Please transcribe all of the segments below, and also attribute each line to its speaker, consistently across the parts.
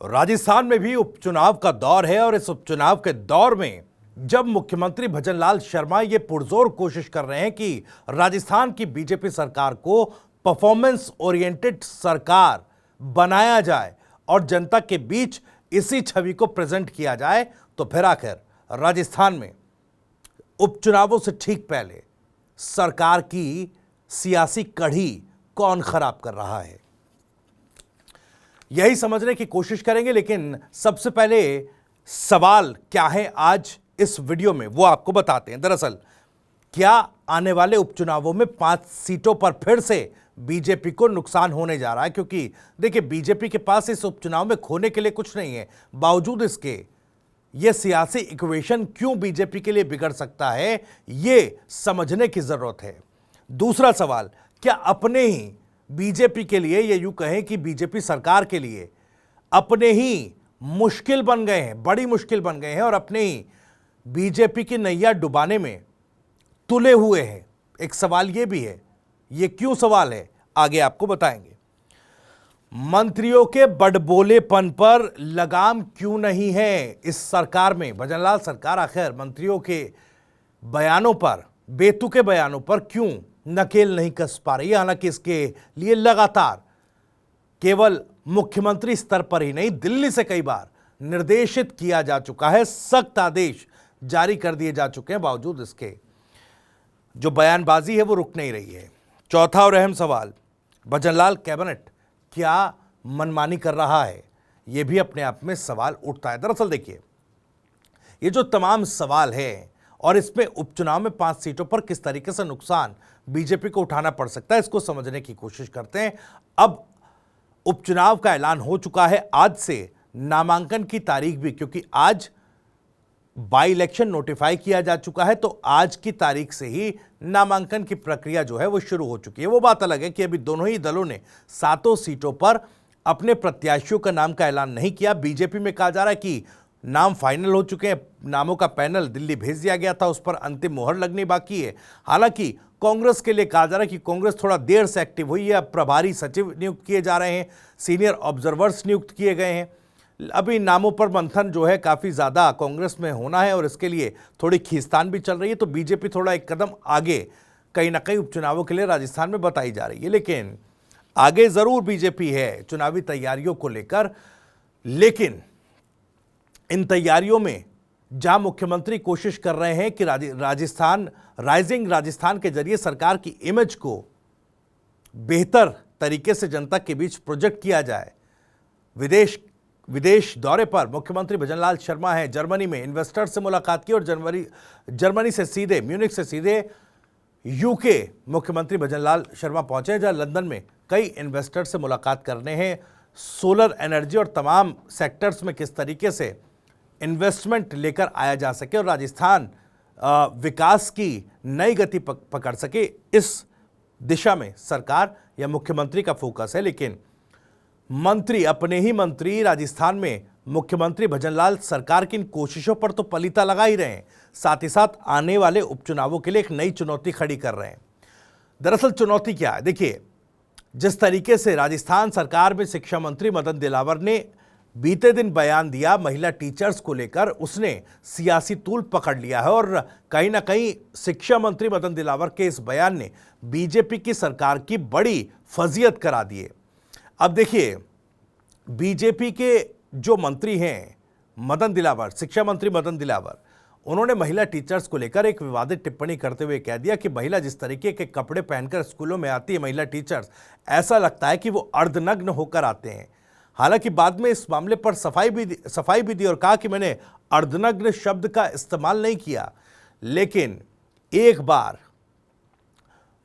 Speaker 1: राजस्थान में भी उपचुनाव का दौर है और इस उपचुनाव के दौर में जब मुख्यमंत्री भजनलाल शर्मा ये पुरजोर कोशिश कर रहे हैं कि राजस्थान की बीजेपी सरकार को परफॉर्मेंस ओरिएंटेड सरकार बनाया जाए और जनता के बीच इसी छवि को प्रेजेंट किया जाए, तो फिर आखिर राजस्थान में उपचुनावों से ठीक पहले सरकार की सियासी कड़ी कौन खराब कर रहा है, यही समझने की कोशिश करेंगे। लेकिन सबसे पहले सवाल क्या है आज इस वीडियो में वो आपको बताते हैं। दरअसल क्या आने वाले उपचुनावों में 5 सीटों पर फिर से बीजेपी को नुकसान होने जा रहा है, क्योंकि देखिए बीजेपी के पास इस उपचुनाव में खोने के लिए कुछ नहीं है, बावजूद इसके यह सियासी इक्वेशन क्यों बीजेपी के लिए बिगड़ सकता है, यह समझने की जरूरत है। दूसरा सवाल, क्या अपने ही बीजेपी के लिए, ये यूं कहें कि बीजेपी सरकार के लिए अपने ही मुश्किल बन गए हैं, बड़ी मुश्किल बन गए हैं और अपने ही बीजेपी की नैया डुबाने में तुले हुए हैं। एक सवाल ये भी है, ये क्यों सवाल है आगे आपको बताएंगे। मंत्रियों के बड़बोलेपन पर लगाम क्यों नहीं है इस सरकार में, भजनलाल सरकार आखिर मंत्रियों के बयानों पर, बेतुके बयानों पर क्यों नकेल नहीं कस पा रही है। हालांकि इसके लिए लगातार केवल मुख्यमंत्री स्तर पर ही नहीं, दिल्ली से कई बार निर्देशित किया जा चुका है, सख्त आदेश जारी कर दिए जा चुके हैं, बावजूद इसके जो बयानबाजी है वो रुक नहीं रही है। चौथा और अहम सवाल, भजनलाल कैबिनेट क्या मनमानी कर रहा है, यह भी अपने आप में सवाल उठता है। दरअसल देखिए, ये जो तमाम सवाल है और इसमें उपचुनाव में 5 सीटों पर किस तरीके से नुकसान बीजेपी को उठाना पड़ सकता है, इसको समझने की कोशिश करते हैं। अब उपचुनाव का ऐलान हो चुका है, आज से नामांकन की तारीख भी, क्योंकि आज बाई इलेक्शन नोटिफाई किया जा चुका है, तो आज की तारीख से ही नामांकन की प्रक्रिया जो है वो शुरू हो चुकी है। वो बात अलग है कि अभी दोनों ही दलों ने 7 सीटों पर अपने प्रत्याशियों का नाम का ऐलान नहीं किया। बीजेपी में कहा जा रहा है कि नाम फाइनल हो चुके हैं, नामों का पैनल दिल्ली भेज दिया गया था, उस पर अंतिम मोहर लगनी बाकी है। हालांकि कांग्रेस के लिए कहा जा रहा है कि कांग्रेस थोड़ा देर से एक्टिव हुई है, प्रभारी सचिव नियुक्त किए जा रहे हैं, सीनियर ऑब्जर्वर्स नियुक्त किए गए हैं। अभी नामों पर मंथन जो है काफ़ी ज़्यादा कांग्रेस में होना है और इसके लिए थोड़ी खींचतान भी चल रही है, तो बीजेपी थोड़ा एक कदम आगे कहीं ना कहीं उपचुनावों के लिए राजस्थान में बताई जा रही है। लेकिन आगे ज़रूर बीजेपी है चुनावी तैयारियों को लेकर, लेकिन इन तैयारियों में जहां मुख्यमंत्री कोशिश कर रहे हैं कि राजस्थान राइजिंग राजस्थान के जरिए सरकार की इमेज को बेहतर तरीके से जनता के बीच प्रोजेक्ट किया जाए, विदेश दौरे पर मुख्यमंत्री भजनलाल शर्मा है, जर्मनी में इन्वेस्टर्स से मुलाकात की और जर्मनी से सीधे, म्यूनिख से सीधे यूके मुख्यमंत्री भजनलाल शर्मा पहुंचे, जहां लंदन में कई इन्वेस्टर्स से मुलाकात करने हैं। सोलर एनर्जी और तमाम सेक्टर्स में किस तरीके से इन्वेस्टमेंट लेकर आया जा सके और राजस्थान विकास की नई गति पकड़ सके, इस दिशा में सरकार या मुख्यमंत्री का फोकस है। लेकिन मंत्री, अपने ही मंत्री राजस्थान में मुख्यमंत्री भजनलाल सरकार की इन कोशिशों पर तो पलीता लगा ही रहे हैं, साथ ही साथ आने वाले उपचुनावों के लिए एक नई चुनौती खड़ी कर रहे हैं। दरअसल चुनौती क्या है, देखिए जिस तरीके से राजस्थान सरकार में शिक्षा मंत्री मदन दिलावर ने बीते दिन बयान दिया महिला टीचर्स को लेकर, उसने सियासी तूल पकड़ लिया है और कहीं ना कहीं शिक्षा मंत्री मदन दिलावर के इस बयान ने बीजेपी की सरकार की बड़ी फजीयत करा दी है। अब देखिए बीजेपी के जो मंत्री हैं मदन दिलावर, शिक्षा मंत्री मदन दिलावर, उन्होंने महिला टीचर्स को लेकर एक विवादित टिप्पणी करते हुए कह दिया कि महिला जिस तरीके के कपड़े पहनकर स्कूलों में आती है महिला टीचर्स, ऐसा लगता है कि वो अर्धनग्न होकर आते हैं। हालांकि बाद में इस मामले पर सफाई भी दी और कहा कि मैंने अर्धनग्न शब्द का इस्तेमाल नहीं किया, लेकिन एक बार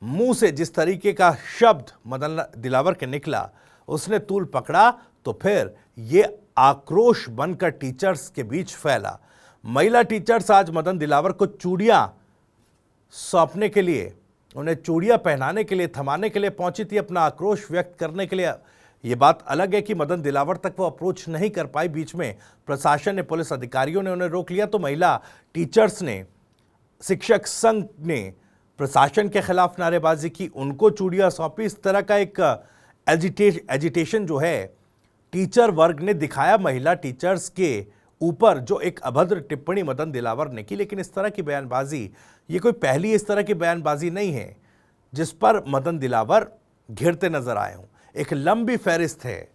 Speaker 1: मुंह से जिस तरीके का शब्द मदन दिलावर के निकला, उसने तूल पकड़ा, तो फिर ये आक्रोश बनकर टीचर्स के बीच फैला। महिला टीचर्स आज मदन दिलावर को चूड़ियां सौंपने के लिए, उन्हें चूड़ियां पहनाने के लिए, थमाने के लिए पहुंची थी, अपना आक्रोश व्यक्त करने के लिए। ये बात अलग है कि मदन दिलावर तक वो अप्रोच नहीं कर पाई, बीच में प्रशासन ने, पुलिस अधिकारियों ने उन्हें रोक लिया, तो महिला टीचर्स ने, शिक्षक संघ ने प्रशासन के खिलाफ नारेबाजी की, उनको चूड़ियां सौंपी। इस तरह का एक एजिटेशन जो है टीचर वर्ग ने दिखाया महिला टीचर्स के ऊपर जो एक अभद्र टिप्पणी मदन दिलावर ने की। लेकिन इस तरह की बयानबाजी, ये कोई पहली इस तरह की बयानबाजी नहीं है जिस पर मदन दिलावर घिरते नजर आए हों। एक लंबी फहरिस्त है।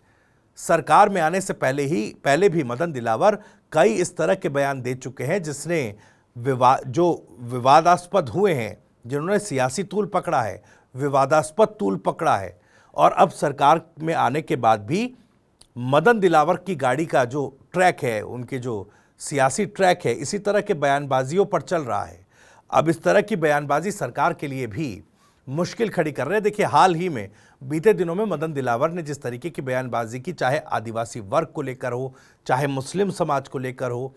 Speaker 1: सरकार में आने से पहले भी मदन दिलावर कई इस तरह के बयान दे चुके हैं जिसने जो विवादास्पद हुए हैं, जिन्होंने सियासी तूल पकड़ा है, विवादास्पद तूल पकड़ा है। और अब सरकार में आने के बाद भी मदन दिलावर की गाड़ी का जो ट्रैक है, उनके जो सियासी ट्रैक है, इसी तरह के बयानबाजियों पर चल रहा है। अब इस तरह की बयानबाजी सरकार के लिए भी मुश्किल खड़ी कर रहे हैं। देखिए, हाल ही में बीते दिनों में मदन दिलावर ने जिस तरीके की बयानबाजी की, चाहे आदिवासी वर्ग को लेकर हो, चाहे मुस्लिम समाज को लेकर हो,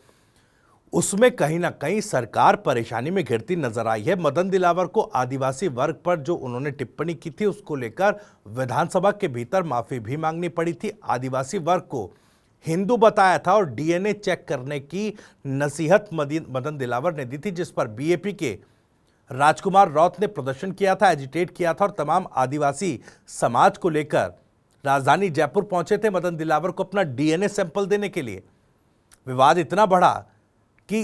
Speaker 1: उसमें कहीं ना कहीं सरकार परेशानी में घिरती नजर आई है। मदन दिलावर को आदिवासी वर्ग पर जो उन्होंने टिप्पणी की थी, उसको लेकर विधानसभा के भीतर माफी भी मांगनी पड़ी थी। आदिवासी वर्ग को हिंदू बताया था और डीएनए चेक करने की नसीहत मदन दिलावर ने दी थी, जिस पर बीएपी के राजकुमार रौत ने प्रदर्शन किया था, एजिटेट किया था और तमाम आदिवासी समाज को लेकर राजधानी जयपुर पहुंचे थे मदन दिलावर को अपना डीएनए सैंपल देने के लिए। विवाद इतना बढ़ा कि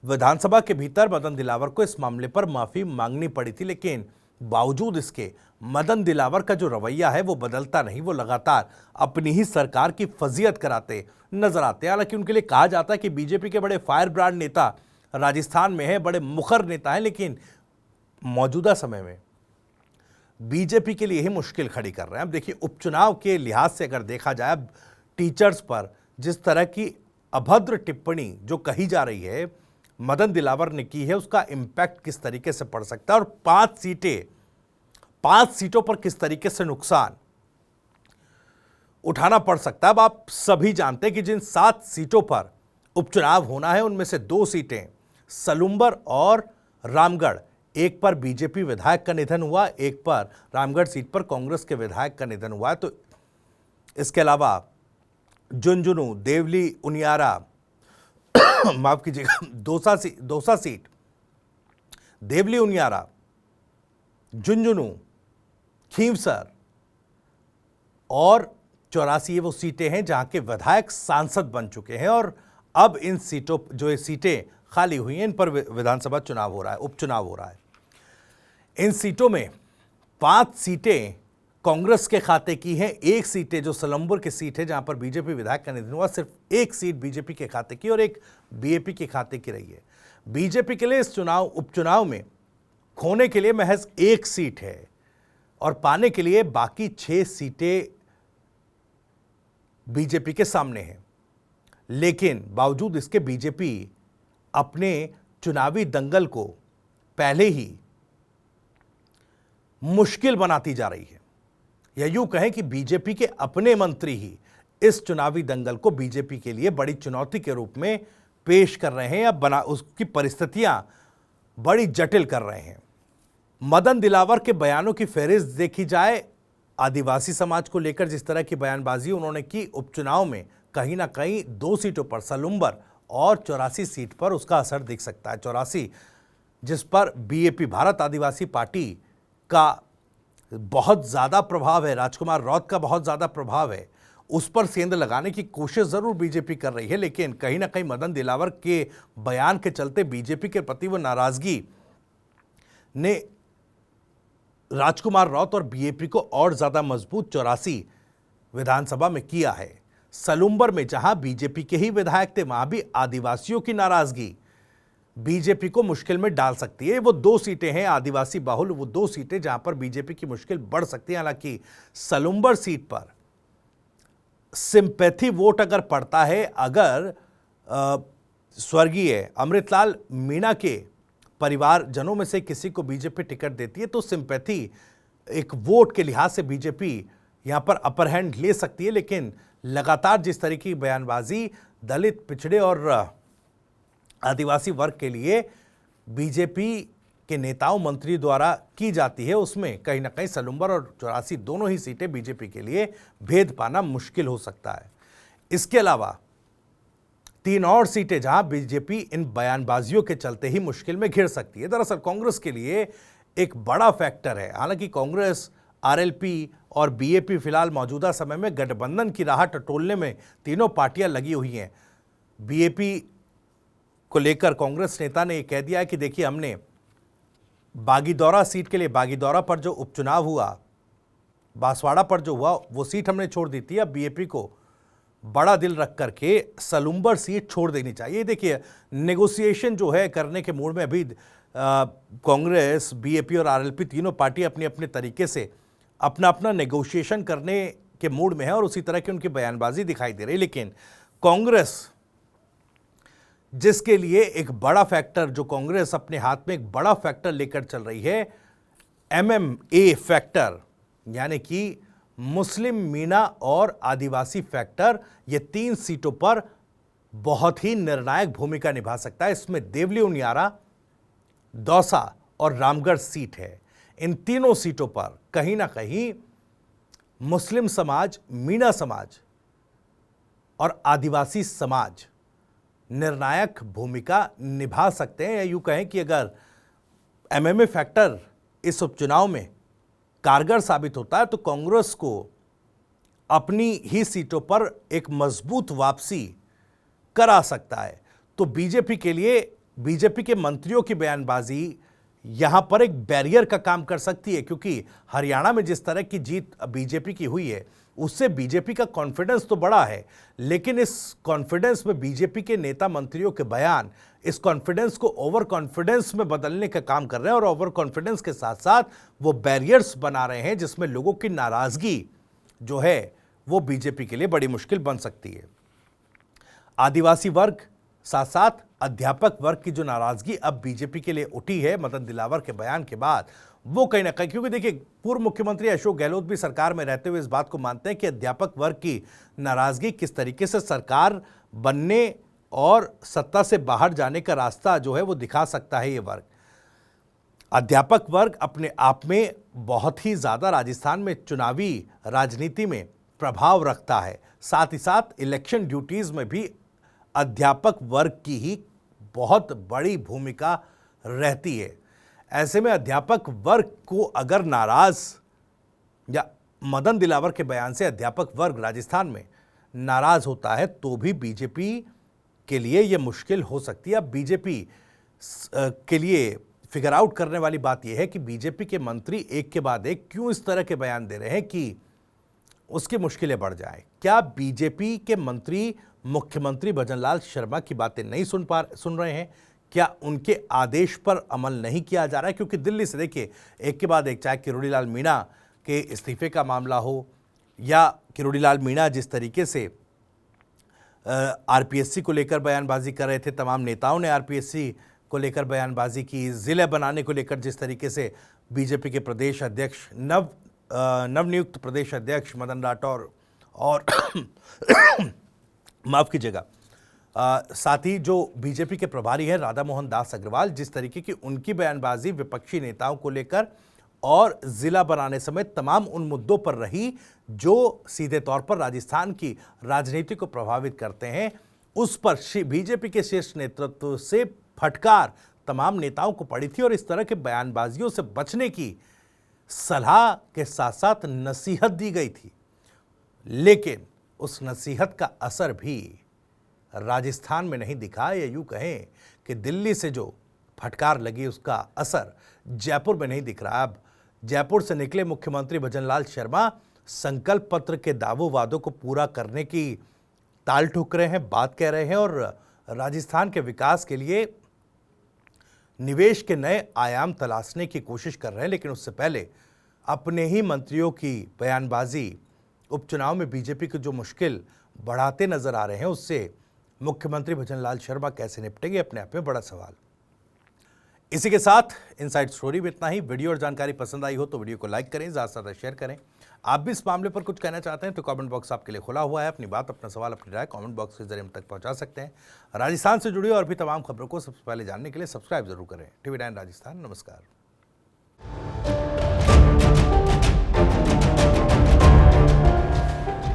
Speaker 1: विधानसभा के भीतर मदन दिलावर को इस मामले पर माफी मांगनी पड़ी थी। लेकिन बावजूद इसके मदन दिलावर का जो रवैया है वो बदलता नहीं। वो लगातार अपनी ही सरकार की फजीयत कराते नजर आते हैं। हालांकि उनके लिए कहा जाता है कि बीजेपी के बड़े फायर ब्रांड नेता राजस्थान में है, बड़े मुखर नेता हैं, लेकिन मौजूदा समय में बीजेपी के लिए ही मुश्किल खड़ी कर रहे हैं। अब देखिए, उपचुनाव के लिहाज से अगर देखा जाए, अब टीचर्स पर जिस तरह की अभद्र टिप्पणी जो कही जा रही है मदन दिलावर ने की है, उसका इंपैक्ट किस तरीके से पड़ सकता है और 5 सीटों पर किस तरीके से नुकसान उठाना पड़ सकता है। अब आप सभी जानते हैं कि जिन 7 सीटों पर उपचुनाव होना है, उनमें से 2 सीटें सलुंबर और रामगढ़। एक पर बीजेपी विधायक का निधन हुआ, एक पर रामगढ़ सीट पर कांग्रेस के विधायक का निधन हुआ है। तो इसके अलावा झुंझुनू, देवली, उनियारा, माफ कीजिएगा, दौसा सीट, देवली, उनियारा, झुंझुनू, खींवसर और 84 ये वो सीटें हैं जहां के विधायक सांसद बन चुके हैं। और अब इन सीटों, जो ये सीटें खाली हुई हैं, इन पर विधानसभा चुनाव हो रहा है, उपचुनाव हो रहा है। इन सीटों में 5 सीटें कांग्रेस के खाते की हैं, 1 सीटें जो सलम्बुर की सीट है जहां पर बीजेपी विधायक का निधन हुआ, सिर्फ 1 सीट बीजेपी के खाते की और 1 बीएपी के खाते की रही है। बीजेपी के लिए इस उपचुनाव में खोने के लिए महज 1 सीट है और पाने के लिए बाकी 6 सीटें बीजेपी के सामने हैं। लेकिन बावजूद इसके बीजेपी अपने चुनावी दंगल को पहले ही मुश्किल बनाती जा रही है, या यूं कहें कि बीजेपी के अपने मंत्री ही इस चुनावी दंगल को बीजेपी के लिए बड़ी चुनौती के रूप में पेश कर रहे हैं, या उसकी परिस्थितियां बड़ी जटिल कर रहे हैं। मदन दिलावर के बयानों की फहरिस्त देखी जाए, आदिवासी समाज को लेकर जिस तरह की बयानबाजी उन्होंने की, उपचुनाव में कहीं ना कहीं 2 सीटों पर सलुंबर और 84 सीट पर उसका असर दिख सकता है। 84 जिस पर बीएपी, भारत आदिवासी पार्टी का बहुत ज़्यादा प्रभाव है, राजकुमार रौत का बहुत ज़्यादा प्रभाव है, उस पर सेंध लगाने की कोशिश ज़रूर बीजेपी कर रही है। लेकिन कहीं ना कहीं मदन दिलावर के बयान के चलते बीजेपी के प्रति वो नाराज़गी ने राजकुमार रौत और बीएपी को और ज़्यादा मजबूत 84 विधानसभा में किया है। सलुंबर में जहां बीजेपी के ही विधायक थे, वहां भी आदिवासियों की नाराज़गी बीजेपी को मुश्किल में डाल सकती है। वो 2 सीटें हैं आदिवासी बाहुल, वो 2 सीटें जहां पर बीजेपी की मुश्किल बढ़ सकती है। हालांकि सलुंबर सीट पर सिंपैथी वोट अगर पड़ता है, अगर स्वर्गीय अमृतलाल मीणा के परिवारजनों में से किसी को बीजेपी टिकट देती है, तो सिंपैथी एक वोट के लिहाज से बीजेपी यहां पर अपर हैंड ले सकती है। लेकिन लगातार जिस तरीके की बयानबाजी दलित, पिछड़े और आदिवासी वर्ग के लिए बीजेपी के नेताओं, मंत्री द्वारा की जाती है, उसमें कहीं ना कहीं सलुंबर और 84 दोनों ही सीटें बीजेपी के लिए भेद पाना मुश्किल हो सकता है। इसके अलावा 3 और सीटें जहां बीजेपी इन बयानबाजियों के चलते ही मुश्किल में घिर सकती है। दरअसल कांग्रेस के लिए एक बड़ा फैक्टर है। हालांकि कांग्रेस आरएलपी और बीएपी फिलहाल मौजूदा समय में गठबंधन की राह टटोलने में तीनों पार्टियां लगी हुई हैं। बीएपी को लेकर कांग्रेस नेता ने कह दिया है कि देखिए, हमने बागीदौरा सीट के लिए, बागीदौरा पर जो उपचुनाव हुआ, बांसवाड़ा पर जो हुआ, वो सीट हमने छोड़ दी थी। अब बीएपी को बड़ा दिल रख करके सलूम्बर सीट छोड़ देनी चाहिए। देखिए, नेगोशिएशन जो है करने के मूड में अभी कांग्रेस, बीएपी और आरएलपी तीनों पार्टी अपने अपने तरीके से अपना अपना नेगोशिएशन करने के मूड में है और उसी तरह की उनकी बयानबाजी दिखाई दे रही है। लेकिन कांग्रेस, जिसके लिए एक बड़ा फैक्टर, जो कांग्रेस अपने हाथ में एक बड़ा फैक्टर लेकर चल रही है, एमएमए फैक्टर, यानी कि मुस्लिम, मीणा और आदिवासी फैक्टर, ये 3 सीटों पर बहुत ही निर्णायक भूमिका निभा सकता है। इसमें देवली उनियारा, दौसा और रामगढ़ सीट है। इन तीनों सीटों पर कहीं ना कहीं मुस्लिम समाज, मीणा समाज और आदिवासी समाज निर्णायक भूमिका निभा सकते हैं। या यूं कहें कि अगर एमएमए फैक्टर इस उपचुनाव में कारगर साबित होता है तो कांग्रेस को अपनी ही सीटों पर एक मजबूत वापसी करा सकता है। तो बीजेपी के लिए, बीजेपी के मंत्रियों की बयानबाजी यहां पर एक बैरियर का काम कर सकती है, क्योंकि हरियाणा में जिस तरह की जीत बीजेपी की हुई है, उससे बीजेपी का कॉन्फिडेंस तो बढ़ा है, लेकिन इस कॉन्फिडेंस में बीजेपी के नेता मंत्रियों के बयान इस कॉन्फिडेंस को ओवर कॉन्फिडेंस में बदलने का काम कर रहे हैं और ओवर कॉन्फिडेंस के साथ साथ वो बैरियर्स बना रहे हैं, जिसमें लोगों की नाराजगी जो है वो बीजेपी के लिए बड़ी मुश्किल बन सकती है। आदिवासी वर्ग, साथ साथ अध्यापक वर्ग की जो नाराजगी अब बीजेपी के लिए उठी है मदन दिलावर के बयान के बाद, वो कहीं ना कहीं, क्योंकि देखिए, पूर्व मुख्यमंत्री अशोक गहलोत भी सरकार में रहते हुए इस बात को मानते हैं कि अध्यापक वर्ग की नाराजगी किस तरीके से सरकार बनने और सत्ता से बाहर जाने का रास्ता जो है वो दिखा सकता है। ये वर्ग, अध्यापक वर्ग अपने आप में बहुत ही ज्यादा राजस्थान में चुनावी राजनीति में प्रभाव रखता है। साथ ही साथ इलेक्शन ड्यूटीज में भी अध्यापक वर्ग की ही बहुत बड़ी भूमिका रहती है। ऐसे में अध्यापक वर्ग को अगर नाराज, या मदन दिलावर के बयान से अध्यापक वर्ग राजस्थान में नाराज होता है, तो भी बीजेपी के लिए यह मुश्किल हो सकती है। अब बीजेपी के लिए फिगर आउट करने वाली बात यह है कि बीजेपी के मंत्री एक के बाद एक क्यों इस तरह के बयान दे रहे हैं कि उसकी मुश्किलें बढ़ जाए। क्या बीजेपी के मंत्री मुख्यमंत्री भजनलाल शर्मा की बातें नहीं सुन रहे हैं? क्या उनके आदेश पर अमल नहीं किया जा रहा है? क्योंकि दिल्ली से देखिए, एक के बाद एक, चाहे किरोड़ीलाल मीणा के इस्तीफे का मामला हो, या किरोड़ीलाल मीणा जिस तरीके से आरपीएससी को लेकर बयानबाजी कर रहे थे, तमाम नेताओं ने आरपीएससी को लेकर बयानबाजी की, जिले बनाने को लेकर जिस तरीके से बीजेपी के प्रदेश अध्यक्ष, नवनियुक्त प्रदेश अध्यक्ष मदन राठौर और माफ कीजिएगा, साथ ही जो बीजेपी के प्रभारी हैं राधा मोहन दास अग्रवाल, जिस तरीके की उनकी बयानबाजी विपक्षी नेताओं को लेकर और जिला बनाने समेत तमाम उन मुद्दों पर रही जो सीधे तौर पर राजस्थान की राजनीति को प्रभावित करते हैं, उस पर बीजेपी के शीर्ष नेतृत्व से फटकार तमाम नेताओं को पड़ी थी और इस तरह के बयानबाजियों से बचने की सलाह के साथ साथ नसीहत दी गई थी। लेकिन उस नसीहत का असर भी राजस्थान में नहीं दिखा, या यूं कहें कि दिल्ली से जो फटकार लगी उसका असर जयपुर में नहीं दिख रहा। अब जयपुर से निकले मुख्यमंत्री भजनलाल शर्मा संकल्प पत्र के दावों वादों को पूरा करने की ताल ठोक रहे हैं, बात कह रहे हैं और राजस्थान के विकास के लिए निवेश के नए आयाम तलाशने की कोशिश कर रहे हैं। लेकिन उससे पहले अपने ही मंत्रियों की बयानबाजी उपचुनाव में बीजेपी की जो मुश्किल बढ़ाते नजर आ रहे हैं, उससे मुख्यमंत्री भजनलाल शर्मा कैसे निपटेंगे, अपने आप में बड़ा सवाल। इसी के साथ इनसाइड स्टोरी में इतना ही। वीडियो और जानकारी पसंद आई हो तो वीडियो को लाइक करें, ज़्यादा से ज़्यादा शेयर करें। आप भी इस मामले पर कुछ कहना चाहते हैं तो कमेंट बॉक्स आपके लिए खुला हुआ है। अपनी बात, अपना सवाल, अपनी राय कमेंट बॉक्स के जरिए हम तक पहुंचा सकते हैं। राजस्थान से जुड़ी और भी तमाम खबरों को सबसे पहले जानने के लिए सब्सक्राइब जरूर करें। TV9 राजस्थान। नमस्कार।